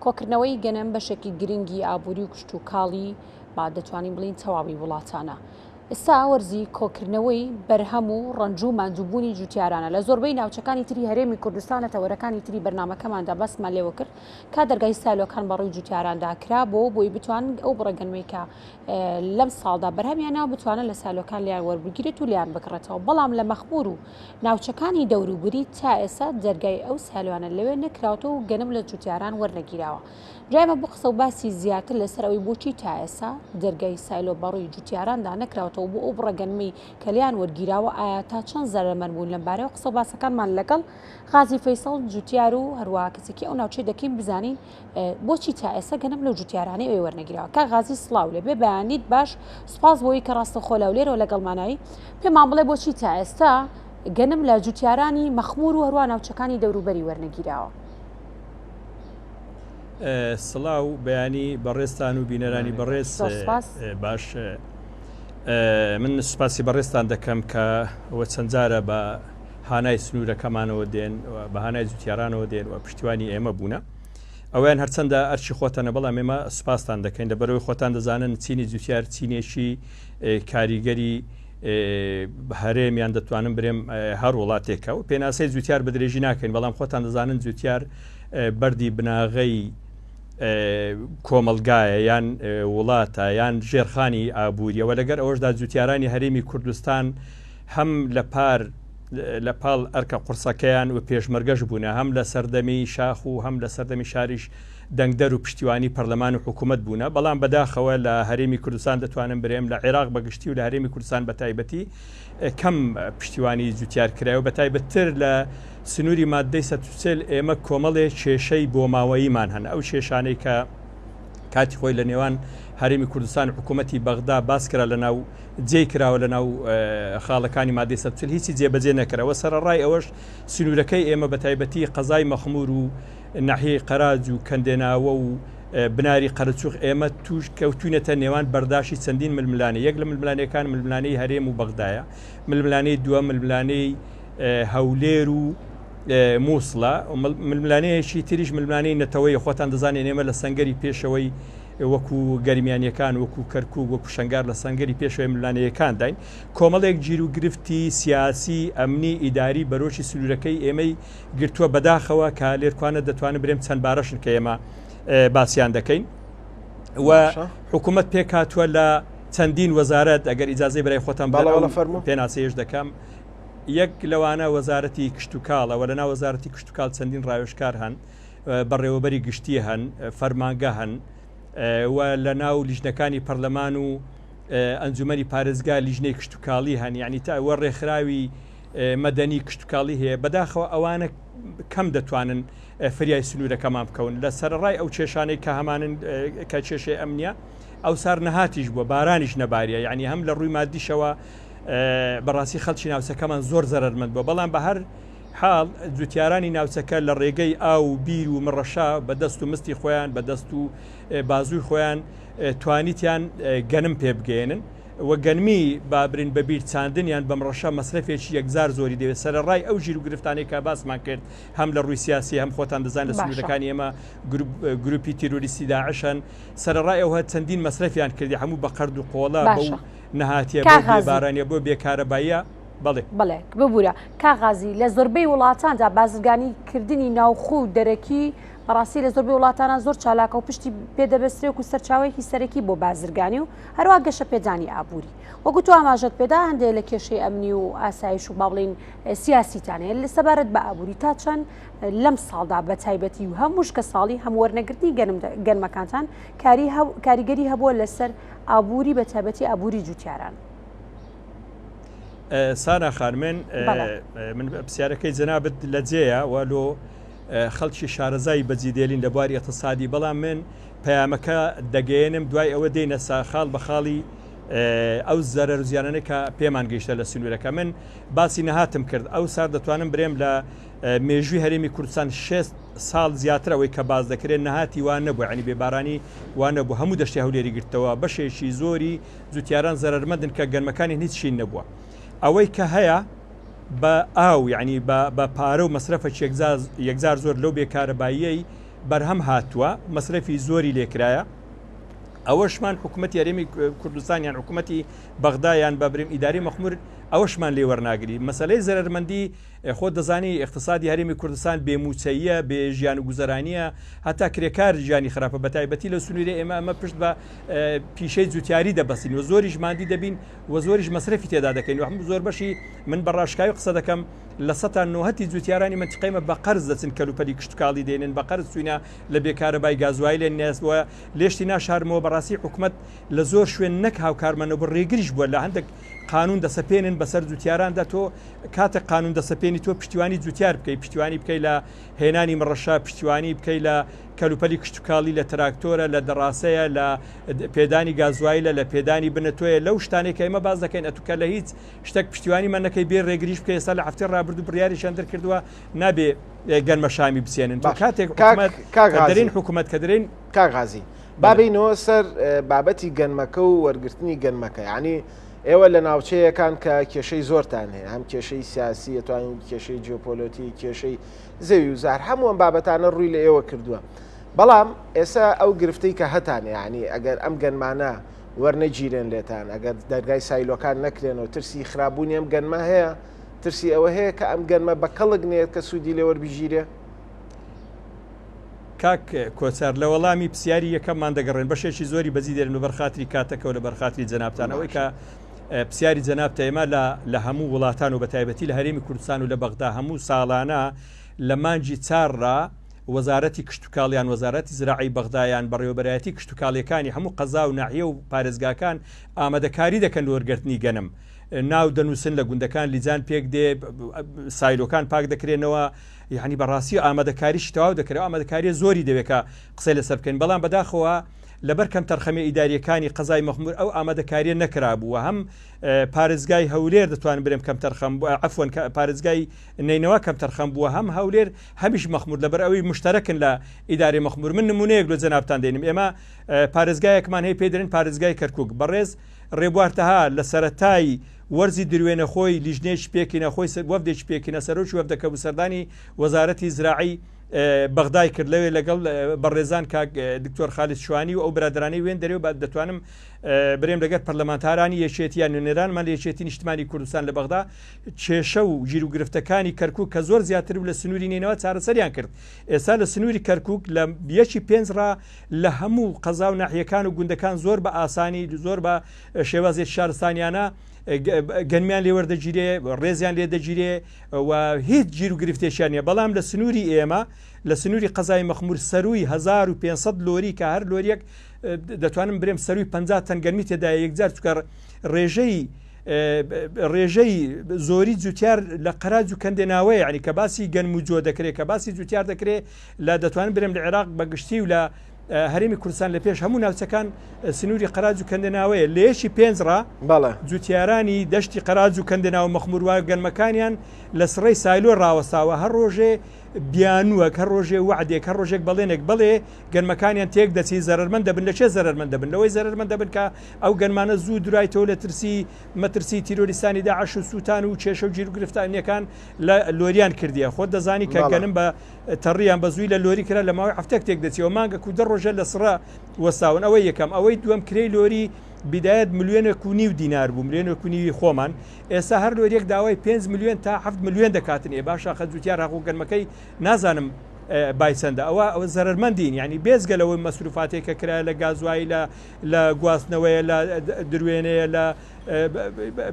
کۆکردنەوەی گەنم بەشێکی گرنگی ئابووری و کشت و کاڵی با دەتوانین بڵین تەواوی وڵاتانە. ئێستا وەرزی کۆکردنەوەی بەرهەم و ڕەنج و ماندووبوونی جوتیارانە لە زۆربەی ناوچەکانی تری هەرێمی کوردستانە تەوەرەکانی تری بەرنامەکەماندا بەسمان لێوە کرد کا دەرگای سایلۆکان بەڕووی جوتیاراندا کرا بۆی بتوان ئەو بڕەگەنمەی کە لەم ساڵدا بەرهەمیانەوە بتوانن لە سایلۆکان لیان وەربگیرێت و لیان بکڕێتەوە. بەڵام لە مەخموور و ناوچەکانی دەوروبری تا ئێستا دەرگای ئەو سایلۆانە لەوێ نەکراوەوە و گەنم لە جوتیاران وەرنەگیراوە. جایمە بۆ قسە و باسی زیاتر لەسەر ئەوەی بۆچی تا ئێستا دەرگای سایلۆ بەڕووی جوتیاراندا نەکراوەوە بۆ ئەو بڕەگەنمەی کە لیان وەرگیراوە ئایا تا چەند زەرمەند بوون لەم بارەوە قسە و باسەکانمان لەگەڵ غازی فەیسەڵ جوتیار و هەروەها کەسێکی ئەو ناوچەی دەکەین بزانین بۆچی تا ئێستا گەنم لەو جوتیارانەی ئەوێ وەرنەگیراوە. کا غازی سڵاو لێبێ بەیانیت باش سوپاس بۆی کە ڕاستەخۆ لەولێرەوە لەگەڵمانایی پێمان بڵێ بۆچی تا ئێستا گەنم لە جوتیارانی مەخموور و هەروە ناوچەکانی دەوروبەری وەرنەگیراوە. سڵاو بەیانی بەڕێستان و بینەرانی بەڕێز باش من سوپاسی بەڕێستان دەکەم کە ئەوە چەند جارە بە هانای سنوورەکەمانەوە دێن بە هانای جوتیارانەوە دێن و پشتیوانی ئێمە بوونە ئەویان هەرچەندە ئەرچی خۆتانە بەڵام ئێمە سوپاسان دەکەین لەبەرەوەی خۆتان دەزانن چینی جوتیار چینێکی کاریگەری هەرێمیان دەتوانم برێم هەر وڵاتێکە و پێناسەی جوتیار بە درێژی ناکەین بەڵام خۆتان دەزانن جوتیار بەردی بناغەی کۆمەلگایە یان وڵاتە یان ژێرخانی ئابووریەوە لەگەر ئەوەشدا جوتیارانی هەرێمی کوردستان هەم لە پاڵ ئەرکە قورسەکەیان و پێشمەرگەش بوونە هەم لە سەردەمی شاخ و هەم لە سەردەمی شاریش دەنگدەر و پشتیوانی پەرلەمان و حکوومەت بوونە بەڵام بەداخەوە لە هەرێمی کوردستان دەتوانم برێم لە عێراق بەگشتی و لە هەرێمی کوردستان بە تایبەتی کەم پشتیوانی جوتیار کرایەوە بە تایبەتتر لە سنووری مادەی 140 ئێمە کۆمەڵێ کێشەی بۆ ماوەییمان هەن ئەو کێشانەی کە کاتی خۆی لە نێوان هەرێمی کوردستان حکوومەتی بەغدا باس کرا لە ناو جێی کراوە لە ناو خاڵەکانی مادەی 140 هیچی جێبەجێ نەکراوە سەرڕای ئەوەش سنوورەکەی ئێمە بە تایبەتی قەزای مەخموور و ناحیەی قەراج و کەندێناوە و بناری قەرچوخ ئێمە توش کەوتونەتە نێوان بەرداشی چەندین ململانەی یەک لە ململانەکان ململانەی هەرێم و بەغدایە ململانەی دووە ململانەی هەولێر و مووسڵە ململانەیەکی تریش ململانەی نەتەوەی خۆتان دەزانێن ئێمە لە سەنگەری پێشەوەی وەکو گەرمیانیەکان وەکو کەرکوو وەکو شنگار لە سەنگەری پێشەوەی ململانەیەکان داین کۆمەڵێک گیر و گرفتی سیاسی ئەمنی ئیداری بەرۆشی سنوورەکەی ئێمەی گرتووە بەداخەوە کە لێرکوانە دەتوانێت برێم چەند بارەشن کە ئێمە باسییان دەکەین و حکوومەت پێک هاتووە لە چەندین وەزارەت ئەگەر ئیجازەی بەرای خۆتان پێناسەیەش دەکەم یەک لەوانە وەزارەتی کشتتوکاڵە وە لەنا وەزارەتی کشتتوکال چەندین ڕاوێژکار هەن بەڕێوەبەری گشتی هەن فەرمانگە هەن و لە ناو لیژنەکانی پەرلەمان و ئەنجومەری پارێزگا لیژنەی کشتتوکاڵی هەن یعنی تا وە ڕێکخراوی مەدەنی کشتتوکاڵی هەیە بەداخەوە ئەوانە کەم دەتوانن فریای سنوورەکەمان بکەون لە سەرڕای ئەو کێشانەی کە هەمانن کە کێشەی ئەمنیە ئەو سار نەهاتیش بووە بارانیش نەباریە یعنی هەم لە ڕووی مادیشەوە بەڕاستی خەڵکی ناوچەکەمان زۆر زەرمەند بووە بەڵام بە هەر حاڵ جوتیارانی ناوچەکە لە ڕێگەی ئاو و بیر و مڕەشا بە دەست و مستی خۆیان بە دەست و بازووی خۆیان توانیتیان گەنم پێ بگەێنن وە گەنمی بابرین بە بیر چاندنیان بە مڕەشە مەسرفێکی یەکزار زۆری دەوێت سەرڕای ئەو ژیر و گرفتانەی کە باسمان کرد هەم لە ڕووی سیاسی هەم خۆتان دەزان لە سنوورەکانی ئێمە گروپی تیرۆریستی داعشن سەرڕای ئەوە چەندین مەسرفیان کردی هەموو بە قەرد و قۆڵە بەو نەهاتیە بارانیە بۆ بێکارەباییە بەڵێ ببوورە کاغازی لە زۆربەی وڵاتاندا بازرگانی کردنی ناوخۆ و دەرەکی بەڕاستی لە زۆربەی وڵاتانە زۆر چالاکە و پشتی پێدەبەسترێک و سەرچاوێکی سەرەکی بۆ بازرگانی و هەروە گەشە پێدانی ئابووری وەکو تو ئاماژەت پێدا هەندێک لە کێشەی ئەمنی و ئاسایش و با بڵین سیاسیتانەیە لە سەبارەت بە ئابووری تا چەند لەم ساڵدا بە تایبەتی و هەمووش کە ساڵی هەم وەرنەگرتی گەنمەکانتان کاریگەری هەبووە لەسەر ئابووری بە تایبەتی ئابووری جوتیاران. سانا خانمێن من پرسیارەکەی جەنابەت لە جێیە والۆ خەڵکی شارەزای بەجیدێلین لە بواری اقتصادی بەڵام من پەیامەکە دەگەێنم دوای ئەوە دێنە خاڵ بە خاڵی ئەو زەرەر و زیانانەی کە پێمان گەیشتە لە سنوورەکە من باسی نەهاتم کرد ئەو سار دەتوانم برێم لە مێژووی هەرێمی کوردستان 6 ساڵ زیاتر ئەوەی کە باز دەکرێت نەهاتی وان نەبوو عنی بێبارانی وان نەبوو هەموو دەشتی هەولێری گرتەوە بەشێکی زۆری جوتیاران زەرەرمەندن کە گەنمەکانی هیچ شین نەبووە ئەوەی کە هەیە بە ئاو یعنی بە پارە و مەسرفە یەکزار زۆر لەو بێکارەباییەی بەرهەم هاتووە مەصرفی زۆری لێکرایە ئەوەشمان حکوومەتی هەرێمی کوردستان یان حکوومەتی بەغدا یان بەبریم ئیداری مەخمور ئەوەشمان لێ وەرناگری مەسەلەی زەرمەندی خۆ دەزانی اقتصادی هەرێمی کوردستان بێموچەیە بێ ژیان و گوزەرانیە هەتا کرێکار ژیانی خراپە بەتایبەتی لە سنوورێ ئێمە پشت بە پیشەی جوتیاری دەبەستین و زۆریش مادی دەبین و زۆریش مەصرفی تێدا دەکەین و هەموو زۆر بەشی من بە ڕاشکاوی قسە دەکەم لە 90 جوتیارانی منتیقەمە بە قەرز دەچن کەلوپەلی کشتتوکاڵی دێنن بە قەرز سوینە لە بێکارەبای گازوایی لێ نێسبووە لێشتی ناشارمەوە بەڕاستی حکوومەت لە زۆر شوێن نەک هاوکارمەنە بە ڕێگریش بووە لە هەندێک قانون دەسەپێنن بەسەر جوتیاراندا تۆ کاتە قانون دەسەپێنی تۆ پشتیوانی جوتیار بکەی پشتیوانی بکەی لە هێنانی مڕەشە پشتیوانی بکەی لە کەلوپەلی کشتتوکاڵی لە تراکتۆرە لە دەڕاستەیە لە پێدانی گازواییە لە پێدانی بنەتۆیە لەو شتانێک کە ئێمە باز دەکەین ئەتوکە لە هیچ شتێک پشتیوانیمان نەکەی بێ ڕێگریش بکە ئێستا لە هەفتەی ڕابردوو بڕیاریشان دەرکردووە نابێ گەنمە شامی بسێنن کاتێک دەرین حکوومەت کە دەرین کاغازی بابینەوە سەر بابەتی گەنمەکە و وەرگرتنی گەنمەکە یعنی ئێوە لە ناوچەیەکان کە کێشەی زۆرتان هەیە هەم کێشەی سیاسی ئەتوانین کێشەی جیۆپۆلۆتی کێشەی زەوی و زار هەمووان بابەتانە ڕووی لە ئێوە کردووە بەڵام ئێستا ئەو گرفتەی کە هەتانێ ینی ئەگەر ئەم گەنمانە وەرنەگیرێن لێتان ئەگەر دەرگای سایلۆکان نەکرێنەوە ترسی خراپبوونی ئەم گەنمە هەیە ترسی ئەوە هەیە کە ئەم گەنمە بە کەڵک نێت کە سوودی لێوەربژیرێ کاک کۆچار لە وەڵامی پرسیاری یەکەممان دەگەڕێن بەشێکی زۆری بەزی دێرن و بەرخاتری کاتەکە و لە بەرخاتری جەنابتانەوەی کە پرسیاری جەنابتە ئێمە لە هەموو وڵاتان و بەتایبەتی لە هەرێمی کوردستان و لە بەغدا هەموو ساڵانە لە مانجی چارڕا وەزارەتی کشتتوکاڵیان وەزارەتی زراعی بەغدایان بەڕێوەبەرایەتی کشتتوکاڵیەکانی هەموو قەزا و ناحیە و پارێزگاکان ئامادەکاری دەکەن وەرگرتنی گەنم ناو دەنووسن لە گوندەکان لیجان پێک دێ سایلۆکان پاک دەکرێنەوە یعنی بەڕاستی ئامادەکاریش تەواو دەکرێت ئامادەکاری زۆری دەوێت کە قسەی لەسەر بکەین بەڵام بەداخەوە لەبەر کەم تەرخەمی ئیداریەکانی قەزای مەخمور ئەو ئامادەکاریە نەکرابووە هەم پارێزگای هەولێر دەتوانن برێم کەم تەرخەم عفوەن پارێزگای نینەوە کەم تەرخەم بووە هەم هەولێر هەمیش مەخمور لەبەر ئەوەی مشتەرەکن لە ئیداری مەخمور من نمونەیەک لە جەنابتان دێنم ئێمە پارێزگایەکمان هەیە پێدرێن پارێزگای کەرکووک بەڕێز ڕێبوارتەها لە سەرەتای وەرزی دروێنە خۆی لیژنێش پێکینە خۆی وەفدێک پێکینە سەرۆکی وەفدەکە بوسەردانی وەزارەتی زراعی بەغدای کرد لەوێ لەگەڵ بەڕێزان کاک دکتۆر خالید شوانی و ئەو برادرانەی وێن دەرێ و دەتوانم برێم لەگەر پەرلەمانتارانی یەکێتیان نوێنەرانمان لە یەکێتی نیشتمانی کوردستان لە بەغدا کێشە و ژیر و گرفتەکانی کەرکووک کە زۆر زیاتر و لە سنووری نینەوە چارەسەریان کرد ئێستا لە سنووری کەرکووک لە یەکی پێنجڕا لە هەموو قەزا و ناحیەکان و گوندەکان زۆر بە ئاسانی زۆر بە شێوازێک شارستانیانە گەنمیان لێ وەردەگیرێ ڕێزیان لێ دەگیرێ و هیچ گیر و گرفتێکیان نیە بەڵام لە سنووری ئێمە لە سنووری قەزای مەخمور سەروی 1500 لۆری کە هەر لۆریەک دەتوانم برێم سەروی 50 تەن گەرمی تێدا یەکجار چکە ڕێژەی زۆری جوتیار لە قەراج و کەندێناوەیە ینی کە باسی گەنم و جۆ دەکرێت کە باسی جوتیار دەکرێت لە دەتوانم برێم لە عێراق بەگشتی و لە هەرێمی کوردستان لە پێش هەموو ناوچەکان سنووری قەراج و کەندێناوەیە لە یەشی پێنجڕا جوتیارانی دەشتی قەراج و کەندێناوە مەخمور وایە گەنمەکانیان لە سڕەی سایلۆ ڕاوەستاوە هەر ڕۆژێ بیانووەک هەر ڕۆژێ وعدێک هەر ڕۆژێک بەڵێنێک بڵێ گەنمەکانیان تێک دەچی زەرمەند دەبن لە چێ زەرمەند دەبن لەوەی زەرمەند دەبن کە ئەو گەنمانە زوو دوایتەوە لە ترسی مەترسی تیرۆریستانی داعش و سووتان و کێشە و گیر و گرفتانیەکان لە لۆریان کردیە خۆت دەزانی کە گەنم بە تەڕیان بە زووی لە لۆری کرا لە ماوەی هەفتێک تێک دەچیەوە مانگە و دە ڕۆژە لە سڕە وەساون ئەوەی یەکەم ئەوەی دووەم کرێی لۆری بدایەت 1.5 میلیۆن دینار بوو 1.5 میلیۆن خۆمان ئێستا هەر لۆریەک داوای 5 میلیۆن تا 7 میلیۆن دەکاتن ێ باشە خەجوتیار هەقوو گەنمەکەی نازانم بایچەندە ئەوە زەرمەندین ینی بێزگەلەوەی مەسروفاتێک کە کرا لە گازوایی لە گواستنەوەیە لە دروێنەیە لە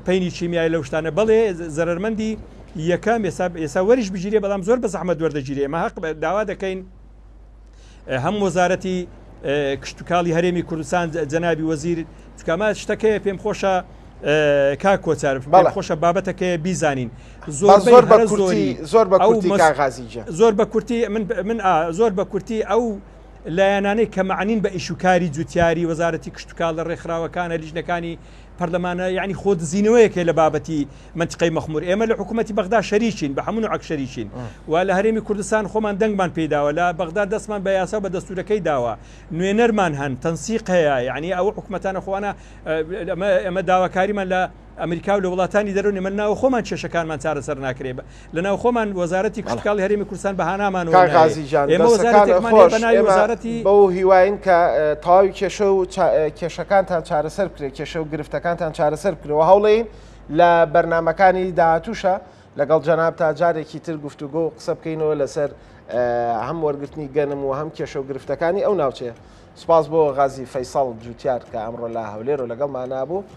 پەینی چیمیایی لەو شتانە بەڵێ زەرمەندی یەکەم ئێستا وەریش بگیرێ بەڵام زۆر بە زەحمەت وەردەگیرێ ئێمە حەق داوا دەکەین هەم وەزارەتی کشتتوکاڵی هەرێمی کوردستان جەنابی وەزیر چکەمە شتەکەی پێم خۆشە کاک کۆچار پێم خۆشە بابەتەکەی بیزانین زۆر بە کورتی من زۆر بە کورتی ئەو لایەنانەی کە معنین بە ئیشوکاری جوتیاری وەزارەتی کشتتوکاڵ لە ڕێکخراوەکانە لیژنەکانی پەرلەمانە یعنی خۆدزینەوەیەکێ لە بابەتی منتیقەی مەخمور ئێمە لە حکوومەتی بەغدا شەریکین بە هەموو نوعەک شەریکین و لە هەرێمی کوردستان خۆمان دەنگمان پێداوە لە بەغدا دەستمان بە یاسا بە دەستورەکەی داوە نوێنەرمان هەن تەنسیق هەیە یعنی ئەو حکوومەتانە خۆوانە ئەمە داواکاریمان لە ئەمریکا و لە وڵاتانی دەرونی من ناو خۆمان کێشەکانمان چارەسەر ناکرێ لە ناو خۆمان وەزارەتی کشتکاڵی هەرێمی کوردستان بەهانامان بەو هیواین کە تەواوی کێشە و کێشەکانتان چارەسەر بکرێت کێشە و گرفتەکانتان چارەسەر بکرێەوە هەوڵین لە بەرنمەکانی داهاتووشە لەگەڵ جەناب تا جارێکی تر گفتوگۆ قسە بکەینەوە لەسەر هەم وەرگرتنی گەنم و هەم کێشە و گرفتەکانی ئەو ناوچەیە. سپاس بۆ غازی فەیساڵ جوتیار کە ئەمڕۆ لە هەولێر و لەگەڵمان نابوو.